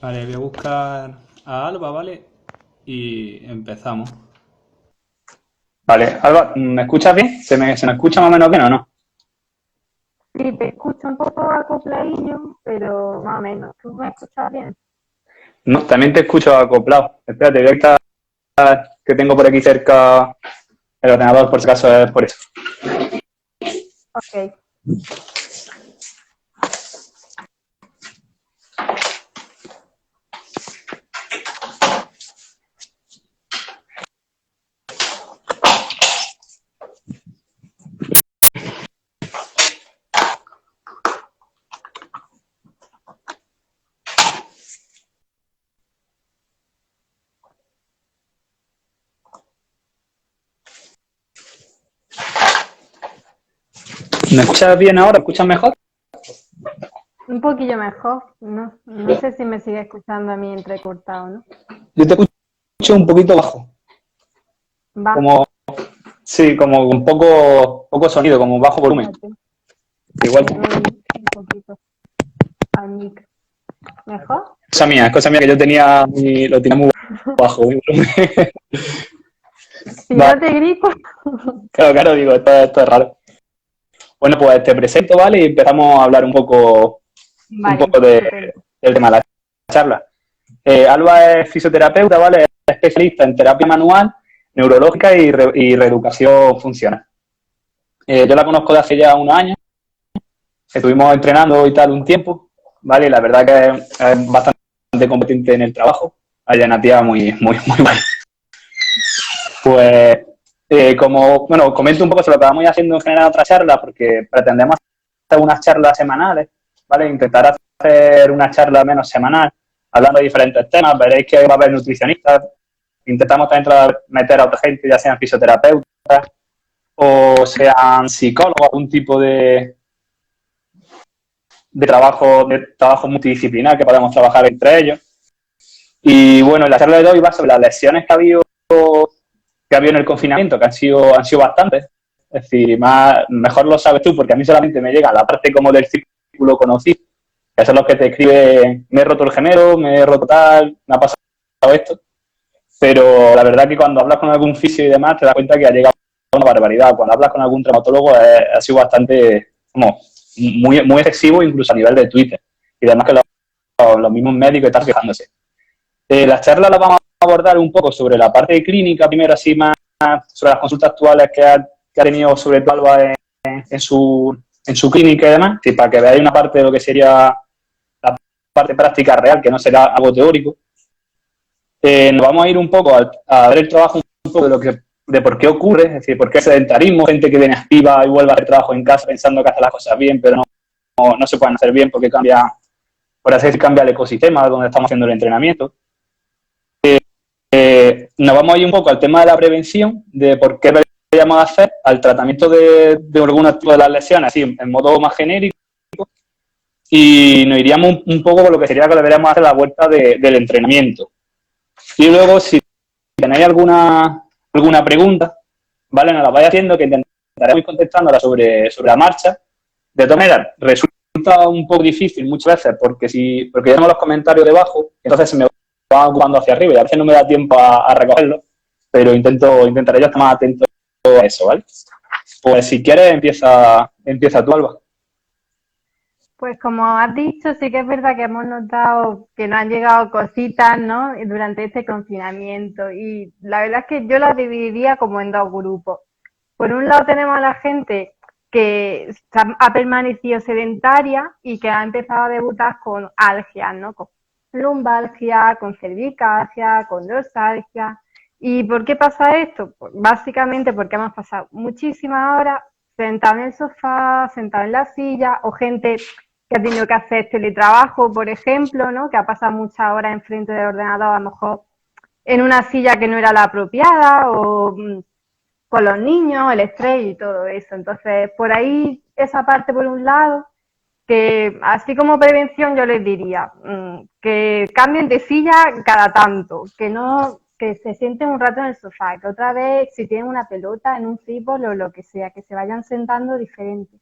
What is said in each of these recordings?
Vale, voy a buscar a Alba, ¿vale? Y empezamos. Vale, Alba, ¿me escuchas bien? ¿Se me escucha más o menos bien o no? Sí, te escucho un poco acopladillo, pero más o menos. ¿Tú me escuchas bien? No, también te escucho acoplado. Espérate, voy a quitar que tengo por aquí cerca el ordenador por si acaso es por eso. Ok. ¿Me escuchas bien ahora? ¿Me escuchas mejor? Un poquillo mejor. No sé si me sigue escuchando a mí entrecortado, ¿no? Yo te escucho un poquito bajo, como, Bajo. sí, como con poco sonido, como bajo volumen. Espérate. Igual, Un poquito al micro. ¿Mejor? cosa mía que yo lo tenía muy bajo, mi volumen. Si Vale, yo te grito. claro, claro, digo, esto es raro. Bueno, pues te presento, ¿vale? Y empezamos a hablar un Vale, poco estupendo. del tema de la charla. Alba es fisioterapeuta, ¿vale? Es especialista en terapia manual, neurológica y reeducación funcional. Yo la conozco de hace ya unos años, estuvimos entrenando y tal un tiempo, ¿vale? La verdad que es bastante competente en el trabajo, hay una tía muy buena. Pues, bueno, comento un poco sobre lo que vamos haciendo en general en otras charlas, porque pretendemos hacer unas charlas semanales, ¿vale? Intentar hacer una charla menos semanal, hablando de diferentes temas, veréis que va a haber nutricionistas, intentamos también meter a otra gente, ya sean fisioterapeutas o sean psicólogos, algún tipo de trabajo multidisciplinar que podamos trabajar entre ellos. Y bueno, la charla de hoy va sobre las lesiones que ha habido en el confinamiento, que han sido bastantes. Es decir, mejor lo sabes tú, porque a mí solamente me llega la parte como del círculo conocido, que son los que te escriben, me he roto el gemelo, me he roto tal, me ha pasado esto. Pero la verdad que cuando hablas con algún fisio y demás, te das cuenta que ha llegado una barbaridad. Cuando hablas con algún traumatólogo, ha sido bastante, como, muy excesivo, incluso a nivel de Twitter. Y además que los mismos médicos están quejándose. La charla la vamos a abordar un poco sobre la parte clínica, primero así más sobre las consultas actuales que ha tenido sobre todo Alba en su clínica y demás, que para que veáis una parte de lo que sería la parte práctica real, que no será algo teórico. Nos vamos a ir un poco a ver el trabajo un poco de por qué ocurre, es decir, por qué sedentarismo, gente que viene activa y vuelve a hacer trabajo en casa pensando que hace las cosas bien, pero no se pueden hacer bien porque cambia, por así decir, cambia el ecosistema donde estamos haciendo el entrenamiento. Nos vamos a ir un poco al tema de la prevención, de por qué deberíamos hacer al tratamiento de algunas de las lesiones, así en modo más genérico, y nos iríamos un poco con lo que sería que deberíamos hacer la vuelta del entrenamiento. Y luego, si tenéis alguna pregunta, ¿vale? Nos la vais haciendo, que intentaremos ir contestándola sobre la marcha. De todas maneras, resulta un poco difícil muchas veces porque tenemos los comentarios debajo, entonces se me van ocupando hacia arriba y a veces no me da tiempo a recogerlo, pero intentaré yo estar más atento a eso, ¿vale? Pues si quieres, empieza tú, Alba. Pues como has dicho, sí que es verdad que hemos notado que nos han llegado cositas, ¿no? Durante este confinamiento. Y la verdad es que yo las dividiría como en dos grupos. Por un lado tenemos a la gente que ha permanecido sedentaria y que ha empezado a debutar con algias, ¿no? Con lumbalgia, con cervicalgia, con dorsalgia. ¿Y por qué pasa esto? Pues básicamente porque hemos pasado muchísimas horas sentados en el sofá, sentados en la silla, o gente que ha tenido que hacer teletrabajo, por ejemplo, ¿no? Que ha pasado muchas horas enfrente del ordenador, a lo mejor en una silla que no era la apropiada, o con los niños, el estrés y todo eso. Entonces, por ahí, esa parte por un lado, que así como prevención yo les diría que cambien de silla cada tanto, que no, que se sienten un rato en el sofá, que otra vez si tienen una pelota en un fútbol o lo que sea, que se vayan sentando diferente,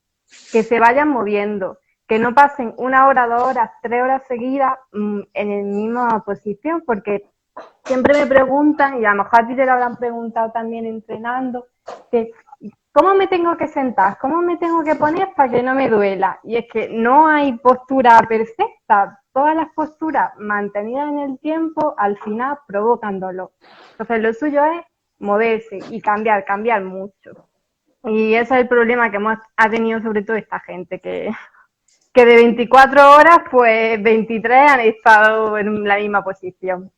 que se vayan moviendo, que no pasen 1 hora, 2 horas, 3 horas seguidas en la misma posición, porque siempre me preguntan, y a lo mejor a ti te lo habrán preguntado también entrenando, que ¿cómo me tengo que sentar? ¿Cómo me tengo que poner para que no me duela? Y es que no hay postura perfecta. Todas las posturas mantenidas en el tiempo al final provocan dolor. Entonces lo suyo es moverse y cambiar mucho. Y ese es el problema que ha tenido sobre todo esta gente, que de 24 horas, pues 23 han estado en la misma posición.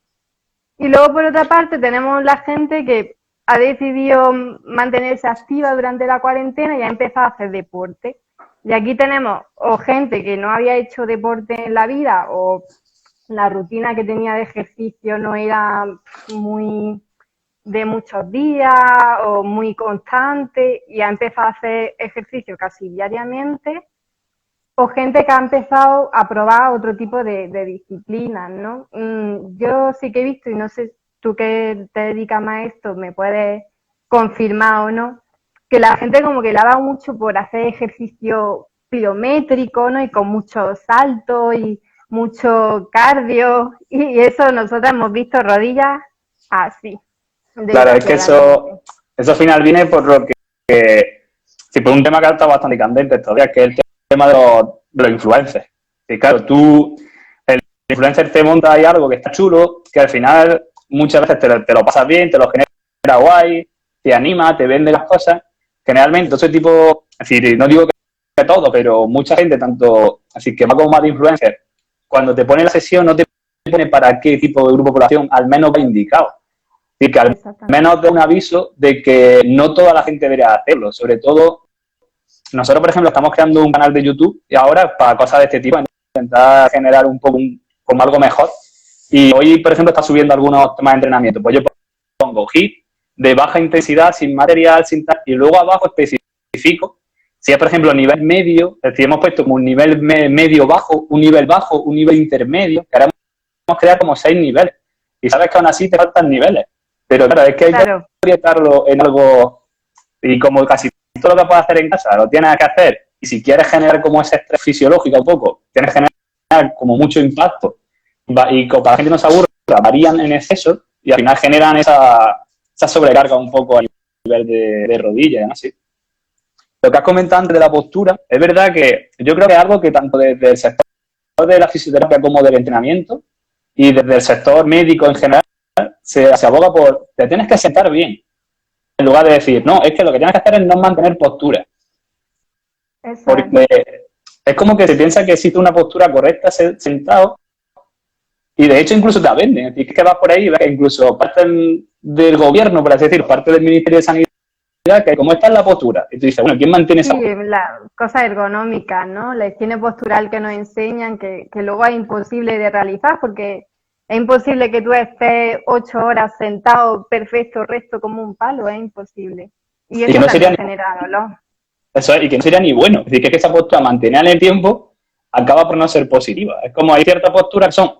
Y luego, por otra parte, tenemos la gente que ha decidido mantenerse activa durante la cuarentena y ha empezado a hacer deporte. Y aquí tenemos o gente que no había hecho deporte en la vida o la rutina que tenía de ejercicio no era muy de muchos días o muy constante y ha empezado a hacer ejercicio casi diariamente, o gente que ha empezado a probar otro tipo de disciplinas, ¿no? Yo sí que he visto, y no sé tú que te dedicas más a esto, me puedes confirmar o no, que la gente como que le ha dado mucho por hacer ejercicio pliométrico, ¿no? Y con muchos saltos y mucho cardio, y eso nosotros hemos visto rodillas así, Claro, es que desgraciadamente. eso al final viene por lo sí, por un tema que ha estado bastante candente estos días, que es el tema de los influencers. Y claro, el influencer te monta ahí algo que está chulo, que al final muchas veces te lo pasas bien, te lo genera guay, te anima, te vende las cosas. Generalmente, ese tipo, es decir, no digo que todo, pero mucha gente, tanto, así que va como más de influencer, cuando te pone la sesión no te pone para qué tipo de grupo de población, al menos va indicado. Y que al Exactamente. menos dé un aviso de que no toda la gente debería hacerlo. Sobre todo, nosotros, por ejemplo, estamos creando un canal de YouTube y ahora para cosas de este tipo, intentar generar un poco como algo mejor. Y hoy, por ejemplo, está subiendo algunos temas de entrenamiento. Pues yo pongo HIIT de baja intensidad, sin material, sin tal, y luego abajo especifico. Si es, por ejemplo, nivel medio, es decir, hemos puesto como un nivel medio bajo, un nivel intermedio, queremos crear como 6 niveles. Y sabes que aún así te faltan niveles. Pero claro, es que hay que Claro, orientarlo en algo, y como casi todo lo que puedes hacer en casa lo tienes que hacer, y si quieres generar como ese estrés fisiológico un poco, tienes que generar como mucho impacto, y como para la gente no se aburra, varían en exceso, y al final generan esa sobrecarga un poco a nivel de rodilla y demás, sí. Lo que has comentado antes de la postura, es verdad que yo creo que es algo que tanto desde el sector de la fisioterapia como del entrenamiento, y desde el sector médico en general, se aboga por, te tienes que sentar bien, en lugar de decir, no, es que lo que tienes que hacer es no mantener postura. eso es. Porque es como que se piensa que existe una postura correcta sentado, y de hecho incluso te la venden. Es decir, que vas por ahí y ves que incluso parte del gobierno, por así decir, parte del Ministerio de Sanidad, que como está en la postura. Y tú dices, bueno, ¿quién mantiene esa Sí, postura? la cosa ergonómica, ¿no? La higiene postural que nos enseñan, que luego es imposible de realizar, porque es imposible que tú estés 8 horas sentado perfecto, recto como un palo, es imposible. Y Y que eso no sería también ni, genera dolor. eso es, y que no sería ni bueno. Es decir, que esa postura mantenida en el tiempo acaba por no ser positiva. Es como hay ciertas posturas que son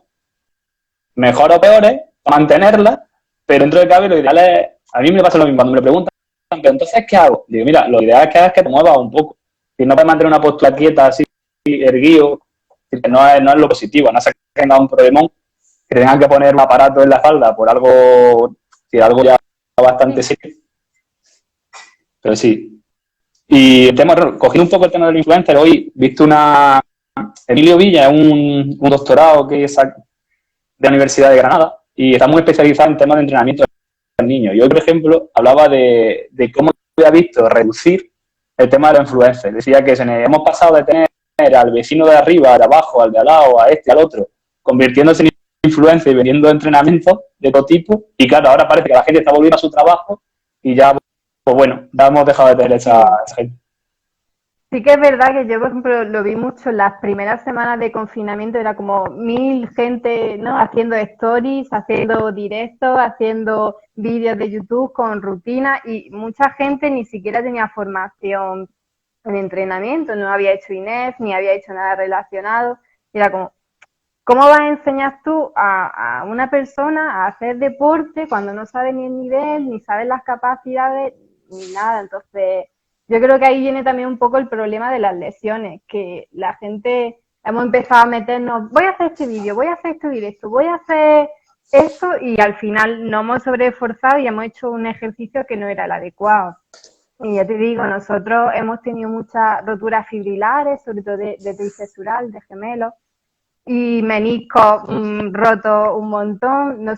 mejor o peores, mantenerlas, pero dentro de cabe lo ideal es, a mí me pasa lo mismo cuando me preguntan, pero entonces, ¿qué hago? Digo, mira, lo ideal es que hagas que te muevas un poco. Si no puedes mantener una postura quieta así, erguido, que no es lo positivo, no se que tenga un problemón, que tengan que poner un aparato en la espalda por algo, si algo ya bastante Sí, serio, pero sí. Y el tema, cogiendo un poco el tema del influencer, hoy visto Emilio Villa, es un doctorado que es de la Universidad de Granada, y está muy especializado en temas de entrenamiento de niños. Y hoy, por ejemplo, hablaba de cómo había visto reducir el tema de los influencers. Decía que hemos pasado de tener al vecino de arriba, al de abajo, al de al lado, a este, al otro, convirtiéndose en influencer y vendiendo entrenamientos de todo tipo. Y claro, ahora parece que la gente está volviendo a su trabajo y ya, pues bueno, ya hemos dejado de tener sí. esa gente. Sí que es verdad que yo, por ejemplo, lo vi mucho en las primeras semanas de confinamiento, era como 1000 gente, ¿no? Haciendo stories, haciendo directos, haciendo vídeos de YouTube con rutina y mucha gente ni siquiera tenía formación en entrenamiento, no había hecho INEF, ni había hecho nada relacionado. Y era como, ¿cómo vas a enseñar tú a una persona a hacer deporte cuando no sabe ni el nivel, ni sabe las capacidades, ni nada? Entonces yo creo que ahí viene también un poco el problema de las lesiones, que la gente hemos empezado a meternos, voy a hacer este vídeo, voy a hacer este directo, voy a hacer esto y al final nos hemos sobreesforzado y hemos hecho un ejercicio que no era el adecuado. Y ya te digo, nosotros hemos tenido muchas roturas fibrilares, sobre todo de trisexural, de gemelos, y meniscos rotos un montón.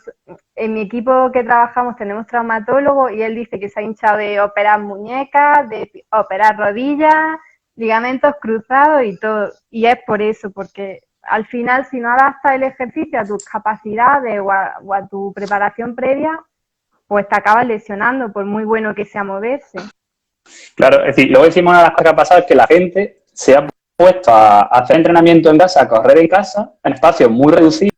En mi equipo que trabajamos tenemos traumatólogo y él dice que se ha hinchado de operar muñecas, de operar rodillas, ligamentos cruzados y todo. Y es por eso, porque al final si no adaptas el ejercicio a tus capacidades o a tu preparación previa, pues te acabas lesionando, por muy bueno que sea moverse. Claro, es decir, luego decimos una de las cosas que ha pasado es que la gente se ha puesto a hacer entrenamiento en casa, a correr en casa, en espacios muy reducidos,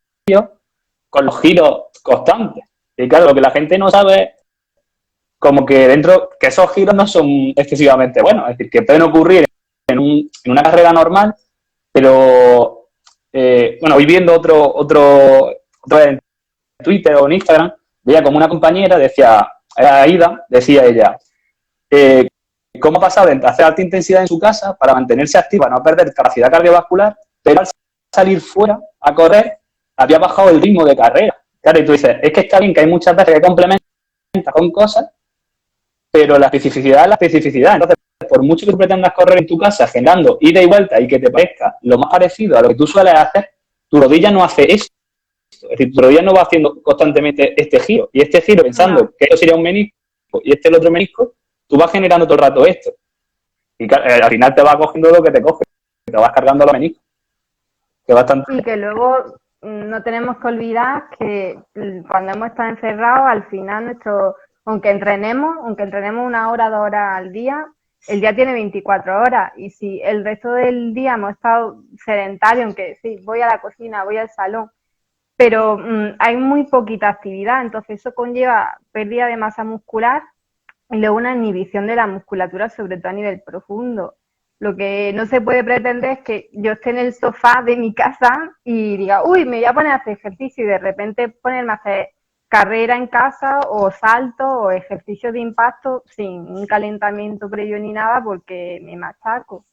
con los giros constantes. Y claro, lo que la gente no sabe es como que que esos giros no son excesivamente buenos. Es decir, que pueden ocurrir en una carrera normal, pero bueno, hoy viendo otro en Twitter o en Instagram, veía como una compañera decía, Aida, decía ella, cómo ha pasado de hacer alta intensidad en su casa para mantenerse activa, no perder capacidad cardiovascular, pero al salir fuera a correr había bajado el ritmo de carrera. Claro, y tú dices, es que está bien que hay muchas veces que complementa con cosas, pero la especificidad es la especificidad. Entonces, por mucho que tú pretendas correr en tu casa generando ida y vuelta y que te parezca lo más parecido a lo que tú sueles hacer, tu rodilla no hace eso. Es decir, tu rodilla no va haciendo constantemente este giro. Y este giro pensando que eso sería un menisco y este el otro menisco, tú vas generando todo el rato esto. Y al final te vas cogiendo lo que te coge. Te vas cargando los meniscos. Que bastante... Y que luego no tenemos que olvidar que cuando hemos estado encerrados, al final aunque entrenemos 1 hora, 2 horas al día, el día tiene 24 horas. Y si el resto del día hemos estado sedentarios, aunque sí, voy a la cocina, voy al salón, pero hay muy poquita actividad, entonces eso conlleva pérdida de masa muscular y luego una inhibición de la musculatura, sobre todo a nivel profundo. Lo que no se puede pretender es que yo esté en el sofá de mi casa y diga, uy, me voy a poner a hacer ejercicio y de repente ponerme a hacer carrera en casa o salto o ejercicio de impacto sin un calentamiento previo ni nada porque me machaco.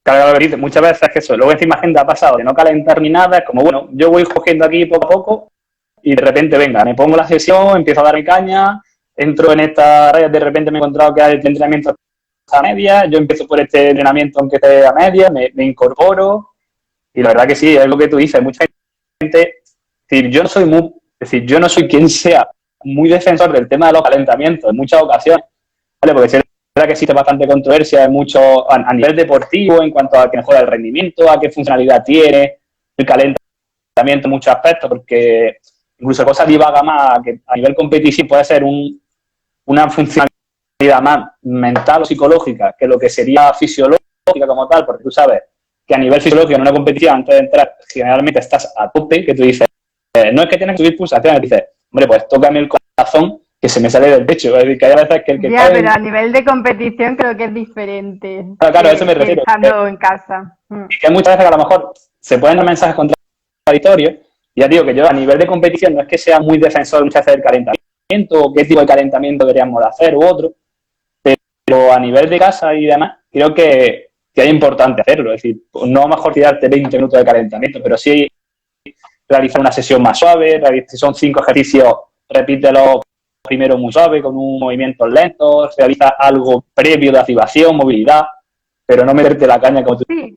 Claro, muchas veces es que eso, luego encima gente ha pasado de no calentar ni nada, es como, bueno, yo voy cogiendo aquí poco a poco y de repente, venga, me pongo la sesión, empiezo a dar mi caña, entro en esta raya, de repente me he encontrado que el entrenamiento está a media, yo empiezo por este entrenamiento aunque esté a media, me incorporo y la verdad que sí, es lo que tú dices, mucha gente, es decir, yo no soy quien sea muy defensor del tema de los calentamientos en muchas ocasiones, ¿vale? Porque es verdad que existe bastante controversia a nivel deportivo en cuanto a que mejora el rendimiento, a qué funcionalidad tiene, el calentamiento en muchos aspectos, porque incluso cosas divaga más, que a nivel competitivo puede ser una funcionalidad más mental o psicológica que lo que sería fisiológica como tal, porque tú sabes que a nivel fisiológico en una competición antes de entrar generalmente estás a tope, que tú dices, no es que tienes que subir pulsaciones, dices, hombre, pues tócame el corazón que se me sale del pecho. Es decir, que hay veces que el que ya, pero a nivel de competición creo que es diferente. Claro, a eso me refiero. Estando en casa. Y que hay muchas veces que a lo mejor se pueden dar mensajes contradictorios. Y ya digo que yo a nivel de competición no es que sea muy defensor muchas veces del calentamiento o qué tipo de calentamiento deberíamos de hacer u otro, pero a nivel de casa y demás creo que es importante hacerlo. Es decir, no mejor tirarte 20 minutos de calentamiento, pero sí realizar una sesión más suave, si son 5 ejercicios, repítelo primero muy suave, con un movimiento lento, realiza algo previo de activación, movilidad, pero no meterte la caña como tú. Sí.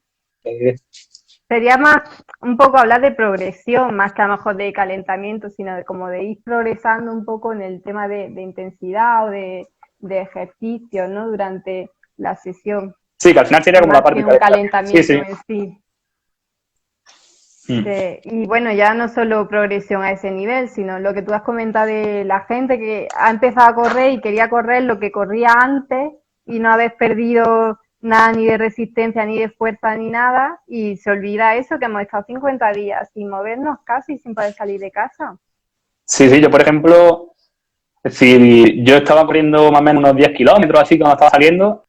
Sería más un poco hablar de progresión, más que a lo mejor de calentamiento, sino como de ir progresando un poco en el tema de intensidad o de ejercicio, ¿no? Durante la sesión. Sí, que al final sería como la parte de calentamiento. Sí. En sí. Y bueno, ya no solo progresión a ese nivel, sino lo que tú has comentado de la gente que ha empezado a correr y quería correr lo que corría antes y no haber perdido nada ni de resistencia, ni de fuerza, ni nada, y se olvida eso, que hemos estado 50 días sin movernos casi, sin poder salir de casa. Sí, yo por ejemplo, es decir, yo estaba corriendo más o menos unos 10 kilómetros así cuando estaba saliendo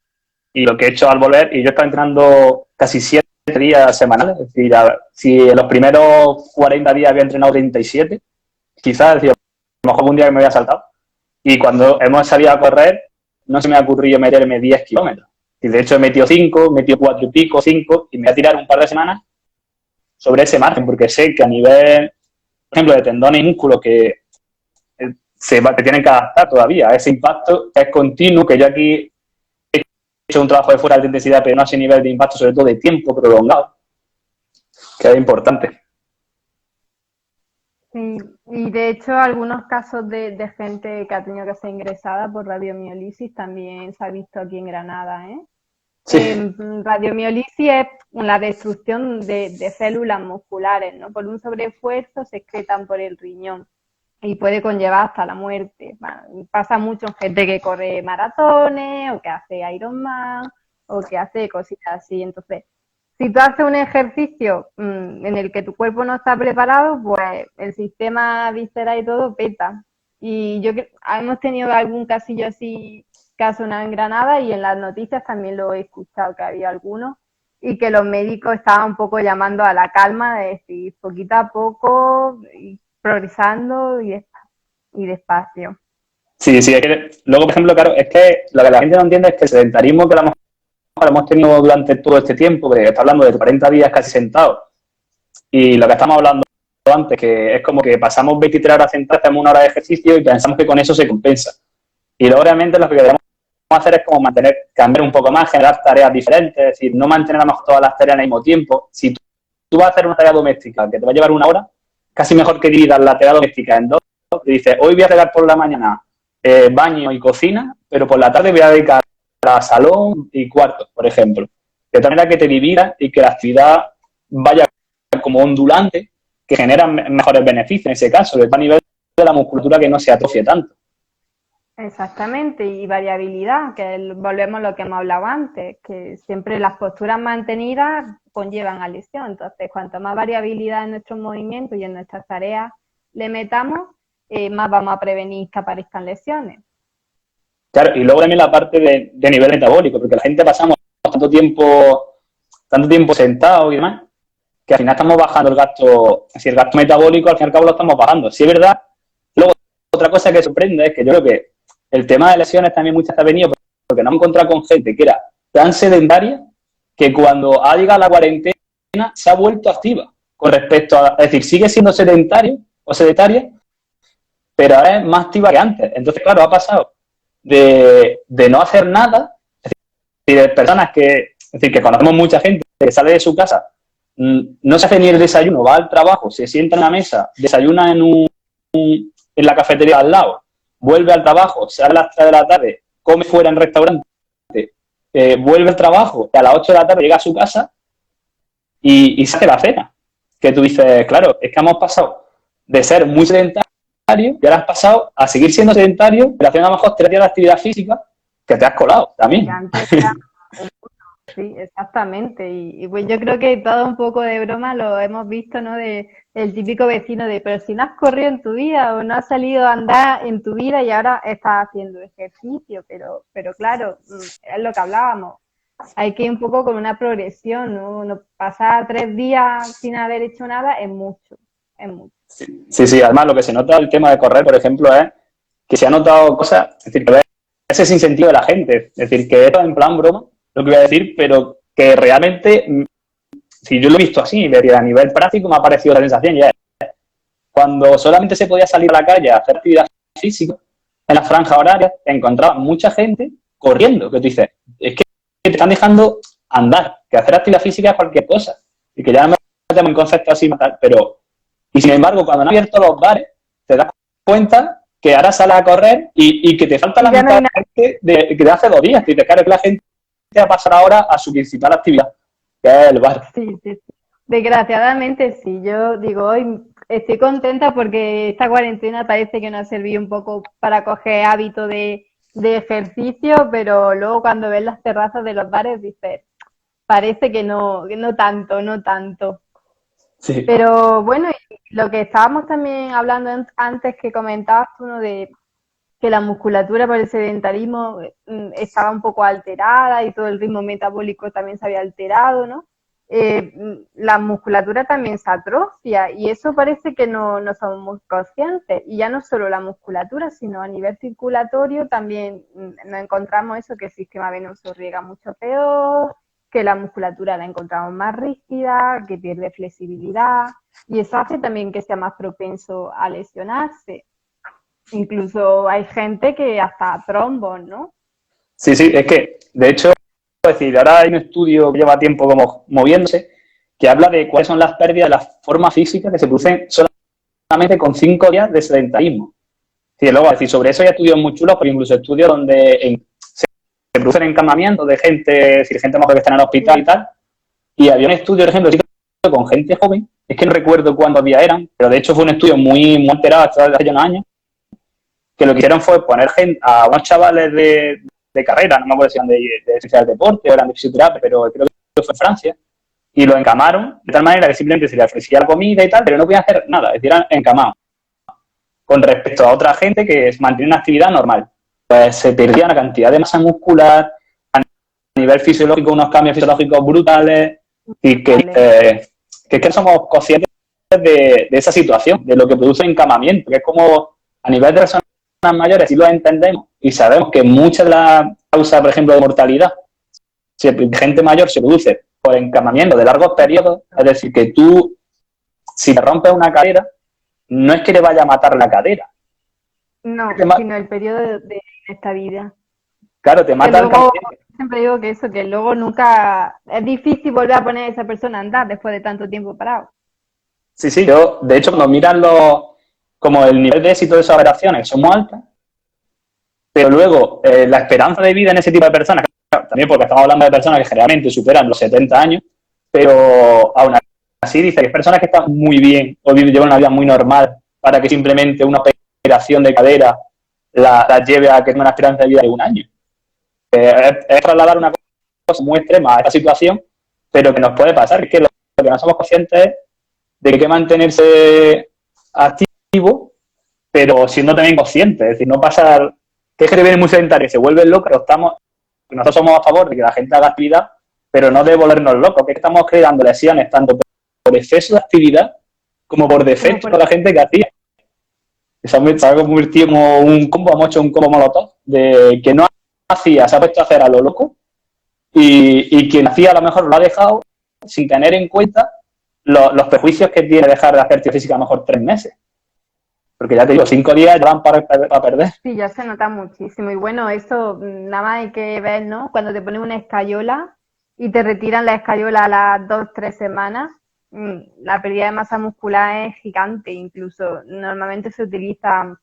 y lo que he hecho al volver, y yo estaba entrenando casi 7 días semanales, es decir, si en los primeros 40 días había entrenado 37, quizás, es decir, a lo mejor un día que me había saltado, y cuando hemos salido a correr, no se me ha ocurrido meterme 10 kilómetros. Y de hecho he metido 5, he metido 4 y pico, 5, y me voy a tirar un par de semanas sobre ese margen, porque sé que a nivel, por ejemplo, de tendones y músculos que te tienen que adaptar todavía a ese impacto es continuo, que yo aquí he hecho un trabajo de fuera de intensidad, pero no a ese nivel de impacto, sobre todo de tiempo prolongado, que es importante. Sí, y de hecho algunos casos de gente que ha tenido que ser ingresada por radiomiolisis también se ha visto aquí en Granada, ¿eh? Sí, Radiomiolisis es la destrucción de células musculares, ¿no? Por un sobreesfuerzo se excretan por el riñón y puede conllevar hasta la muerte. Pasa mucho en gente que corre maratones o que hace Ironman o que hace cositas así. Entonces, si tú haces un ejercicio en el que tu cuerpo no está preparado, pues el sistema visceral y todo peta. Y hemos tenido algún casillo así, caso en Granada, y en las noticias también lo he escuchado que había algunos, y que los médicos estaban un poco llamando a la calma, de decir poquito a poco, y progresando y despacio. sí, sí. Es que, luego, por ejemplo, claro, es que lo que la gente no entiende es que el sedentarismo que a lo mejor hemos tenido durante todo este tiempo, que está hablando de 40 días casi sentados, y lo que estamos hablando antes, que es como que pasamos 23 horas sentados, hacemos una hora de ejercicio y pensamos que con eso se compensa. Y luego realmente lo que queremos hacer es como cambiar un poco más, generar tareas diferentes, es decir, no mantener a lo mejor todas las tareas al mismo tiempo. Si tú vas a hacer una tarea doméstica que te va a llevar una hora, casi mejor que dividas la tarea doméstica en dos. Y dices, hoy voy a regar por la mañana baño y cocina, pero por la tarde voy a dedicar a salón y cuarto, por ejemplo. De tal manera que te dividas y que la actividad vaya como ondulante, que genera mejores beneficios en ese caso, a nivel de la musculatura que no se atrofie tanto. Exactamente, y variabilidad, que volvemos a lo que hemos hablado antes, que siempre las posturas mantenidas conllevan a lesión. Entonces, cuanto más variabilidad en nuestros movimientos y en nuestras tareas le metamos, más vamos a prevenir que aparezcan lesiones. Claro, y luego también la parte de nivel metabólico, porque la gente pasamos tanto tiempo sentado y demás, que al final estamos bajando el gasto, si el gasto metabólico al fin y al cabo lo estamos bajando. Si es verdad, luego otra cosa que sorprende es que yo creo que el tema de lesiones también muchas veces ha venido porque nos hemos encontrado con gente que era tan sedentaria que cuando ha llegado la cuarentena se ha vuelto activa con respecto a, es decir, sigue siendo sedentario o sedentaria, pero ahora es más activa que antes. Entonces, claro, ha pasado de no hacer nada, es decir, de personas es decir, que conocemos mucha gente que sale de su casa, no se hace ni el desayuno, va al trabajo, se sienta en la mesa, desayuna en la cafetería al lado, vuelve al trabajo, sale a las 3 de la tarde, come fuera en restaurante, vuelve al trabajo, y a las 8 de la tarde llega a su casa y se hace la cena. Que tú dices, claro, es que hemos pasado de ser muy sedentarios y ahora has pasado a seguir siendo sedentario, pero haciendo a lo mejor 3 días de actividad física que te has colado también. Sí, exactamente. Y pues yo creo que todo un poco de broma lo hemos visto, ¿no? El típico vecino pero si no has corrido en tu vida o no has salido a andar en tu vida y ahora estás haciendo ejercicio, pero claro, es lo que hablábamos. Hay que ir un poco con una progresión, ¿no? Pasar 3 días sin haber hecho nada es mucho, es mucho. Sí, sí, además lo que se nota el tema de correr, por ejemplo, es que se ha notado cosas, es decir, que ese sinsentido de la gente, es decir, que esto en plan broma, lo que voy a decir, pero que realmente, si yo lo he visto así, a nivel práctico me ha parecido la sensación ya. Cuando solamente se podía salir a la calle a hacer actividad física, en las franjas horarias, encontraba mucha gente corriendo, que tú dices, es que te están dejando andar, que hacer actividad física es cualquier cosa, y que ya no me metemos en conceptos así, pero, y sin embargo, cuando han abierto los bares, te das cuenta que ahora sales a correr y que te falta la mitad de la gente que de hace 2 días, y dices, claro, es que la gente a pasar ahora a su principal actividad, que es el bar. Sí, sí, sí. Desgraciadamente sí, yo digo, hoy estoy contenta porque esta cuarentena parece que nos ha servido un poco para coger hábito de ejercicio, pero luego cuando ves las terrazas de los bares dices, parece que no tanto, no tanto. Sí. Pero bueno, y lo que estábamos también hablando antes que comentabas tú, ¿no? De que la musculatura por el sedentarismo estaba un poco alterada y todo el ritmo metabólico también se había alterado, ¿no? la musculatura también se atrofia y eso parece que no somos muy conscientes. Y ya no solo la musculatura, sino a nivel circulatorio también nos encontramos eso, que el sistema venoso riega mucho peor, que la musculatura la encontramos más rígida, que pierde flexibilidad y eso hace también que sea más propenso a lesionarse. Incluso hay gente que hasta trombos, ¿no? Sí, sí, es que, de hecho, es decir, ahora hay un estudio que lleva tiempo como moviéndose, que habla de cuáles son las pérdidas de las formas físicas que se producen solamente con 5 días de sedentarismo. Sí, luego, es decir, sobre eso hay estudios muy chulos, pero incluso estudios donde se producen encamamientos de gente, es decir, gente mayor que está en el hospital y tal, y había un estudio, por ejemplo, con gente joven, es que no recuerdo cuántos días eran, pero de hecho fue un estudio muy alterado hasta hace unos años, que lo que hicieron fue poner gente, a unos chavales de carrera, no me acuerdo si eran de ciencia del deporte o eran de fisioterapia, pero creo que fue en Francia, y lo encamaron de tal manera que simplemente se les ofrecía la comida y tal, pero no podían hacer nada, es decir, eran encamados. Con respecto a otra gente que mantenía una actividad normal, pues se perdía una cantidad de masa muscular, a nivel fisiológico unos cambios fisiológicos brutales, y que es que somos conscientes de esa situación, de lo que produce el encamamiento, que es como a nivel de personas mayores sí lo entendemos y sabemos que mucha de la causa, por ejemplo, de mortalidad, si gente mayor se produce por encamamiento de largos periodos, es decir, que tú, si te rompes una cadera, no es que te vaya a matar la cadera. No, sino el periodo de inestabilidad. Claro, te mata el encamamiento. Siempre digo que eso, que luego nunca, es difícil volver a poner a esa persona a andar después de tanto tiempo parado. Sí, sí, yo, de hecho, cuando miran como el nivel de éxito de esas operaciones son muy altas, pero luego la esperanza de vida en ese tipo de personas, claro, también porque estamos hablando de personas que generalmente superan los 70 años, pero aún así dice que hay personas que están muy bien o llevan una vida muy normal para que simplemente una operación de cadera la lleve a que tenga una esperanza de vida de 1 año. Es trasladar una cosa muy extrema a esta situación, pero que nos puede pasar, es que lo que no somos conscientes es de que hay que mantenerse activo, pero siendo también consciente, es decir, no pasar, que es que viene muy sedentario y se vuelven locos, pero nosotros somos a favor de que la gente haga actividad, pero no de volvernos locos, que estamos creando lesiones tanto por exceso de actividad como por defecto para la gente que hacía. Se ha convertido como un combo, hemos hecho un combo molotov, de que no hacía, se ha puesto a hacer a lo loco, y quien hacía a lo mejor lo ha dejado sin tener en cuenta los prejuicios que tiene dejar de hacer física a lo mejor 3 meses. Porque ya te digo, 5 días ya van para perder. Sí, ya se nota muchísimo. Y bueno, eso nada más hay que ver, ¿no? Cuando te ponen una escayola y te retiran la escayola a las 2-3 semanas, la pérdida de masa muscular es gigante. Incluso normalmente se utiliza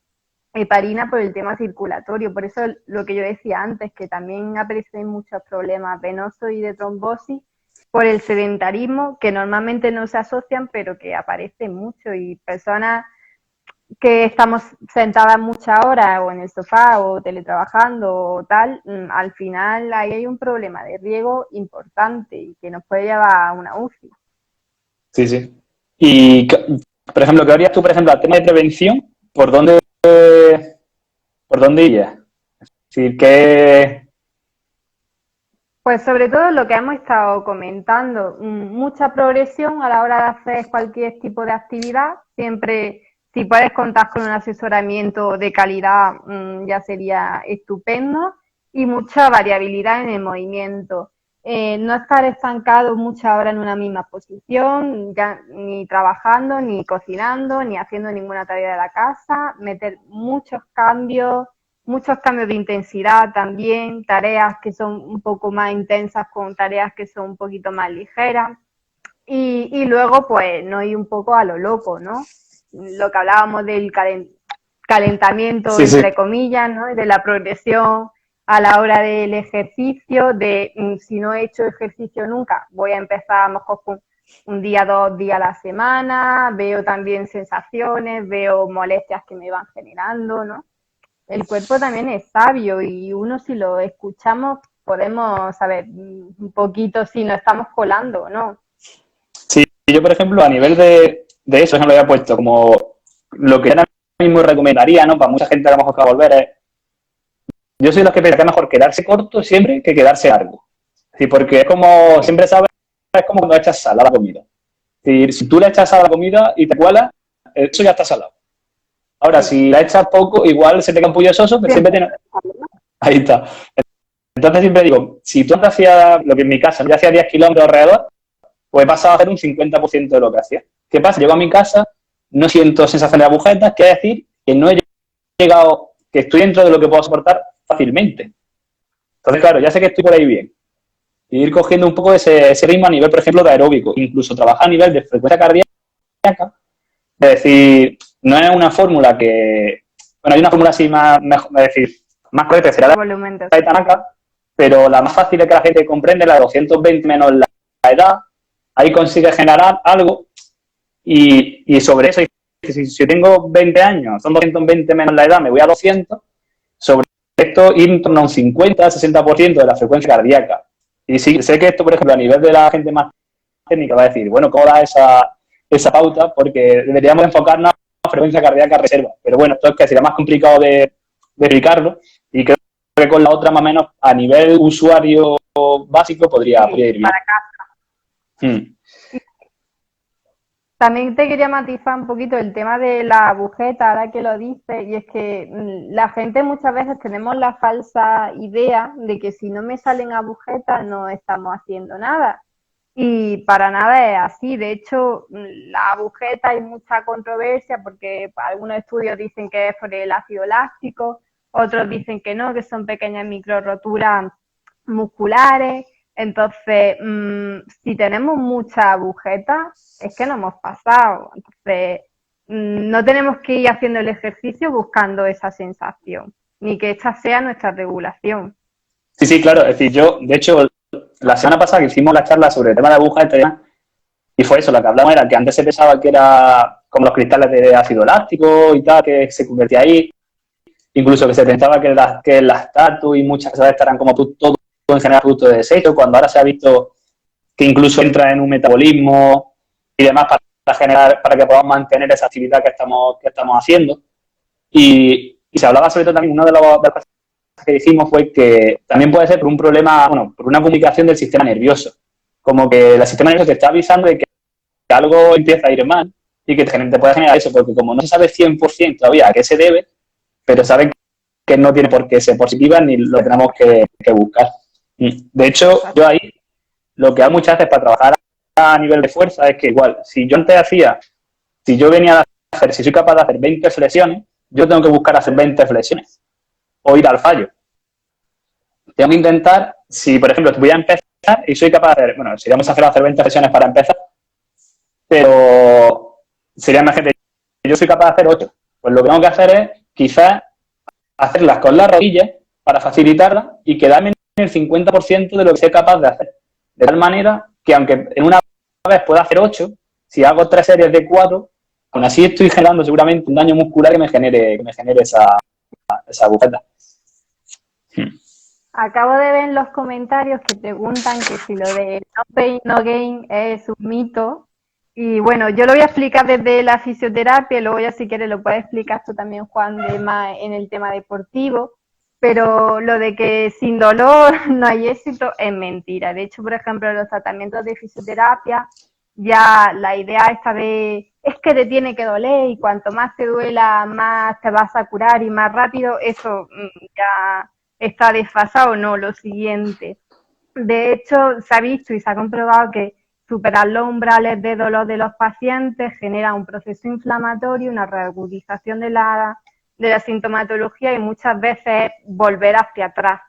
heparina por el tema circulatorio. Por eso lo que yo decía antes, que también aparecen muchos problemas venosos y de trombosis por el sedentarismo, que normalmente no se asocian, pero que aparecen mucho. Y personas que estamos sentadas muchas horas o en el sofá o teletrabajando o tal, al final ahí hay un problema de riego importante y que nos puede llevar a una UCI. Sí, sí. Y, por ejemplo, ¿qué harías tú, por ejemplo, al tema de prevención? ¿Por dónde irías? Es decir, ¿qué...? Pues sobre todo lo que hemos estado comentando, mucha progresión a la hora de hacer cualquier tipo de actividad, siempre si puedes contar con un asesoramiento de calidad ya sería estupendo y mucha variabilidad en el movimiento. No estar estancado muchas horas en una misma posición, ya ni trabajando, ni cocinando, ni haciendo ninguna tarea de la casa, meter muchos cambios de intensidad también, tareas que son un poco más intensas con tareas que son un poquito más ligeras y luego pues no ir un poco a lo loco, ¿no? Lo que hablábamos del calentamiento, Sí, entre sí. comillas, ¿no? De la progresión a la hora del ejercicio, de si no he hecho ejercicio nunca, voy a empezar a lo mejor con 1 día, 2 días a la semana, veo también sensaciones, veo molestias que me van generando, ¿no? El cuerpo también es sabio y uno si lo escuchamos podemos saber un poquito si nos estamos colando o no. Sí, yo, por ejemplo, a nivel de eso, no lo había puesto como lo que ahora mismo recomendaría, ¿no? Para mucha gente a lo mejor que va a volver es... Yo soy los que piensan que es mejor quedarse corto siempre que quedarse largo. Sí, porque es como siempre sabes es como cuando echas sal a la comida. Es decir, si tú le echas sal a la comida y te cuelas, eso ya está salado. Ahora, si le echas poco, igual se te queda un pollo soso, pero siempre tiene... Ahí está. Entonces siempre digo, si tú antes hacías, lo que en mi casa, yo hacía 10 kilómetros alrededor, pues he pasado a hacer un 50% de lo que hacía. ¿Qué pasa? Llego a mi casa, no siento sensación de agujetas, quiere decir que no he llegado, que estoy dentro de lo que puedo soportar fácilmente. Entonces, claro, ya sé que estoy por ahí bien. Y ir cogiendo un poco ese ritmo a nivel, por ejemplo, de aeróbico. Incluso trabajar a nivel de frecuencia cardíaca. Es decir, no es una fórmula que... Bueno, hay una fórmula así más, mejor, es decir, más correcta, será la de Tanaka, pero la más fácil es que la gente comprende, la de 220 menos la edad. Ahí consigue generar algo y sobre eso, si yo tengo 20 años, son 220 menos la edad, me voy a 200, sobre esto ir en torno a un 50-60% de la frecuencia cardíaca. Y sí, sé que esto, por ejemplo, a nivel de la gente más técnica va a decir, bueno, ¿cómo da esa pauta? Porque deberíamos enfocarnos a la frecuencia cardíaca reserva. Pero bueno, esto es que sería más complicado de explicarlo y creo que con la otra más o menos a nivel usuario básico podría ir bien. También te quería matizar un poquito el tema de la agujeta, ahora que lo dices, y es que la gente muchas veces tenemos la falsa idea de que si no me salen agujetas no estamos haciendo nada. Y para nada es así. De hecho, la agujeta hay mucha controversia porque algunos estudios dicen que es por el ácido láctico, otros dicen que no, que son pequeñas microroturas musculares. Entonces, si tenemos muchas agujetas, es que no hemos pasado. Entonces, no tenemos que ir haciendo el ejercicio buscando esa sensación, ni que esta sea nuestra regulación. Sí, claro. Es decir, yo, de hecho, la semana pasada que hicimos la charla sobre el tema de agujetas, y fue eso, lo que hablamos era que antes se pensaba que era como los cristales de ácido láctico y tal, que se convertía ahí. Incluso que se pensaba que el lactato y muchas cosas estarán como todo en general producto de desecho, cuando ahora se ha visto que incluso entra en un metabolismo y demás para que podamos mantener esa actividad que estamos haciendo. Y se hablaba sobre todo también, una de las cosas que hicimos fue que también puede ser por un problema, bueno, por una comunicación del sistema nervioso. Como que el sistema nervioso te está avisando de que algo empieza a ir mal y que te puede generar eso, porque como no se sabe 100% todavía a qué se debe, pero saben que no tiene por qué ser positiva ni lo tenemos que buscar. De hecho, yo ahí lo que hago muchas veces para trabajar a nivel de fuerza es que igual, si yo venía a hacer, si soy capaz de hacer 20 flexiones, yo tengo que buscar hacer 20 flexiones o ir al fallo. Tengo que intentar, si por ejemplo voy a empezar y soy capaz de hacer, bueno, sería más hacer 20 flexiones para empezar, pero sería más gente, yo soy capaz de hacer 8. Pues lo que tengo que hacer es quizás hacerlas con las rodillas para facilitarlas y quedarme en el 50% de lo que soy capaz de hacer. De tal manera que aunque en una vez pueda hacer 8, si hago 3 series de 4, aún así estoy generando seguramente un daño muscular que me genere esa agujeta. Acabo de ver en los comentarios que preguntan que si lo de no pain, no gain es un mito. Y bueno, yo lo voy a explicar desde la fisioterapia, y luego ya si quieres lo puedes explicar tú también, Juan, de más en el tema deportivo. Pero lo de que sin dolor no hay éxito es mentira. De hecho, por ejemplo, los tratamientos de fisioterapia, ya la idea esta de es que te tiene que doler y cuanto más te duela, más te vas a curar y más rápido, eso ya está desfasado, no, lo siguiente. De hecho, se ha visto y se ha comprobado que superar los umbrales de dolor de los pacientes genera un proceso inflamatorio, una reagudización de la sintomatología y muchas veces volver hacia atrás.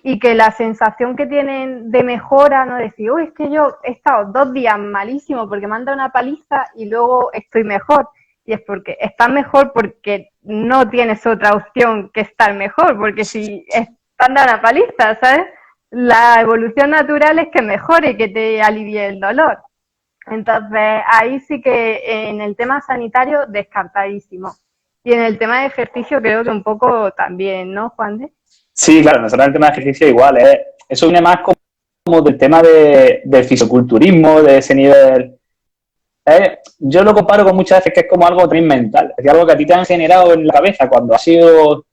Y que la sensación que tienen de mejora, no decir, uy, es que yo he estado 2 días malísimo porque me han dado una paliza y luego estoy mejor. Y es porque estás mejor porque no tienes otra opción que estar mejor, porque si están dando una paliza, ¿sabes? La evolución natural es que mejore y que te alivie el dolor. Entonces, ahí sí que en el tema sanitario, descartadísimo. Y en el tema de ejercicio creo que un poco también, ¿no, Juan de? Sí, claro, nosotros en el tema de ejercicio igual, eso viene más como del tema del fisiculturismo, de ese nivel. Yo lo comparo con muchas veces que es como algo también mental, es decir, algo que a ti te han generado en la cabeza cuando ha sido...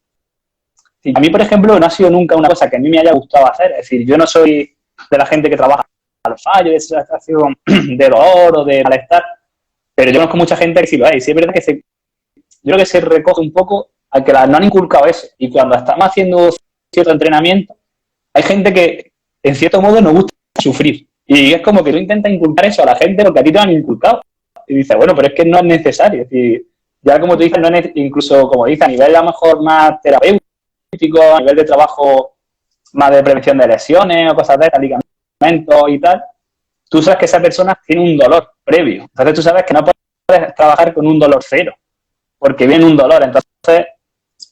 A mí, por ejemplo, no ha sido nunca una cosa que a mí me haya gustado hacer, es decir, yo no soy de la gente que trabaja al fallo, de sensación de dolor o de malestar, pero yo conozco mucha gente que sí lo hay. Sí es verdad que yo creo que se recoge un poco a que no han inculcado eso. Y cuando estamos haciendo cierto entrenamiento, hay gente que, en cierto modo, nos gusta sufrir. Y es como que tú intentas inculcar eso a la gente porque a ti te lo han inculcado. Y dices, bueno, pero es que no es necesario. Es decir, ya como tú dices, no es, incluso como dices, a nivel a lo mejor más terapéutico, a nivel de trabajo más de prevención de lesiones o cosas de medicamentos y tal, tú sabes que esa persona tiene un dolor previo. Entonces tú sabes que no puedes trabajar con un dolor cero, porque viene un dolor. Entonces,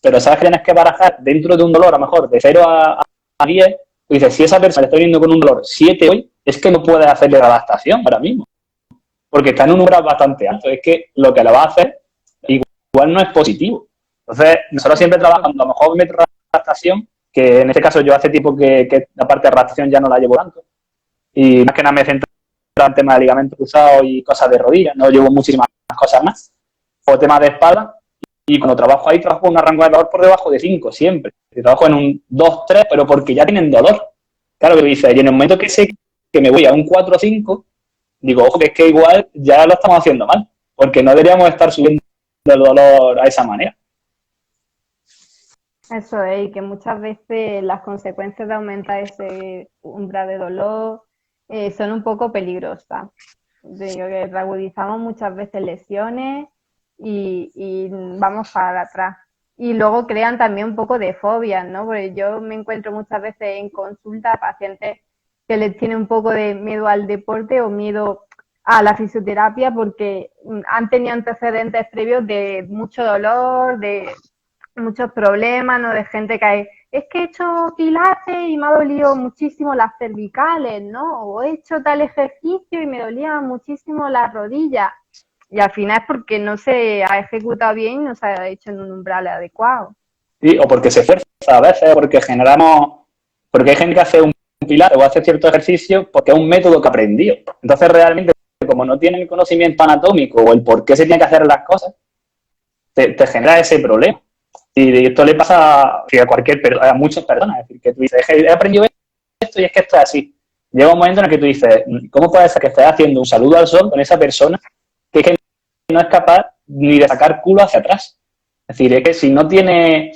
pero sabes que tienes que barajar dentro de un dolor, a lo mejor de 0 a 10, tú dices, si esa persona le está viendo con un dolor 7 hoy, es que no puedes hacerle la adaptación ahora mismo, porque está en un umbral bastante alto. Es que lo que le va a hacer igual no es positivo. Entonces, nosotros siempre trabajamos, a lo mejor un método de adaptación, que en este caso yo hace tiempo que la parte de adaptación ya no la llevo tanto, y más que nada me centro en temas de ligamento cruzado y cosas de rodillas, no llevo muchísimas cosas más, o temas de espalda, y cuando trabajo ahí, trabajo con un rango de dolor por debajo de 5 siempre. Y trabajo en un 2, 3, pero porque ya tienen dolor. Claro que dice, y en el momento que sé que me voy a un 4 o 5, digo, ojo, que es que igual ya lo estamos haciendo mal, porque no deberíamos estar subiendo el dolor a esa manera. Eso es, y que muchas veces las consecuencias de aumentar ese umbral de dolor son un poco peligrosas. Digo que agudizamos muchas veces lesiones y vamos para atrás. Y luego crean también un poco de fobias, ¿no? Porque yo me encuentro muchas veces en consulta a pacientes que les tienen un poco de miedo al deporte o miedo a la fisioterapia porque han tenido antecedentes previos de mucho dolor, de muchos problemas, ¿no? De gente que hay, es que he hecho pilates y me ha dolido muchísimo las cervicales, ¿no? O he hecho tal ejercicio y me dolían muchísimo las rodillas. Y al final es porque no se ha ejecutado bien y no se ha hecho en un umbral adecuado. Sí, o porque se esfuerza a veces, porque hay gente que hace un pilar o hace cierto ejercicio porque es un método que aprendió. Entonces realmente, como no tiene el conocimiento anatómico o el por qué se tiene que hacer las cosas, te genera ese problema. Y esto le pasa a muchas personas. Es decir, que tú dices, he aprendido esto y es que esto es así. Llega un momento en el que tú dices, ¿cómo puede ser que estés haciendo un saludo al sol con esa persona que no es capaz ni de sacar culo hacia atrás? Es decir, es que si no tiene,